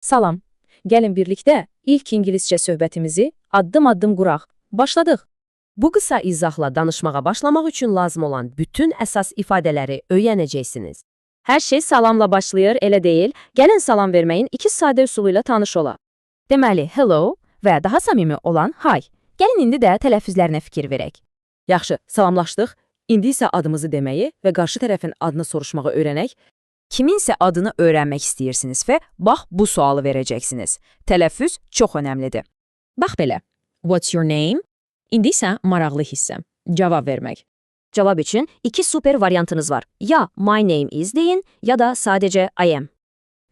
Salam. Gəlin birlikdə ilk ingiliscə söhbətimizi addım-addım quraq. Başladıq. Bu qısa izahla danışmağa başlamaq üçün lazım olan bütün əsas ifadələri öyrənəcəksiniz. Hər şey salamla başlayır, elə deyil. Gəlin salam verməyin iki sadə üsulu ilə tanış olaq. Deməli, hello və daha samimi olan hi. Gəlin indi də tələffüzlərinə fikir verək. Yaxşı, salamlaşdıq. İndi isə adımızı deməyi və qarşı tərəfin adını soruşmağı öyrənək. Kiminsə adını öyrənmək istəyirsiniz və bax bu sualı verəcəksiniz. Tələffüz çox önəmlidir. Bax belə. What's your name? İndi isə maraqlı hissə. Cavab vermək. Cavab üçün iki super variantınız var. Ya my name is deyin, ya da sadəcə I am.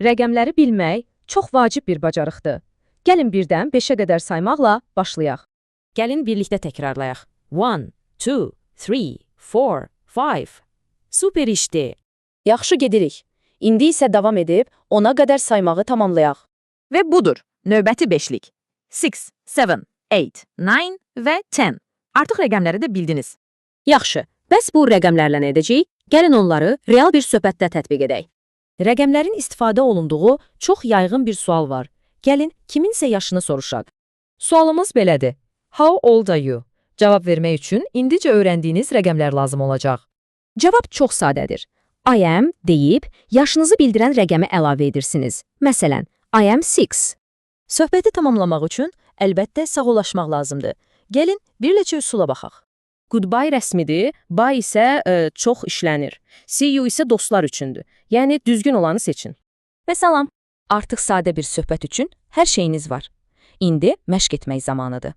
Rəqəmləri bilmək çox vacib bir bacarıqdır. Gəlin birdən 5-ə qədər saymaqla başlayaq. Gəlin birlikdə təkrarlayaq. 1, 2, 3, 4, 5. Super işdir. Yaxşı gedirik. İndi isə davam edib 10-a qədər saymağı tamamlayaq. Və budur, növbəti beşlik. 6, 7, 8, 9 və 10. Artıq rəqəmləri də bildiniz. Yaxşı, bəs bu rəqəmlərlə nə edəcəyik? Gəlin onları real bir söhbətdə tətbiq edək. Rəqəmlərin istifadə olunduğu çox yaygın bir sual var. Gəlin kiminsə yaşını soruşaq. Sualımız belədir. How old are you? Cavab vermək üçün indicə öyrəndiyiniz rəqəmlər lazım olacaq. Cavab çox sadədir. I am deyib, yaşınızı bildirən rəqəmi əlavə edirsiniz. Məsələn, I am 6. Söhbəti tamamlamaq üçün əlbəttə sağollaşmaq lazımdır. Gəlin bir neçə üsula baxaq. Goodbye rəsmidir, bye isə çox işlənir. See you isə dostlar üçündür. Yəni düzgün olanı seçin. Və salam. Artıq sadə bir söhbət üçün hər şeyiniz var. İndi məşq etmək zamanıdır.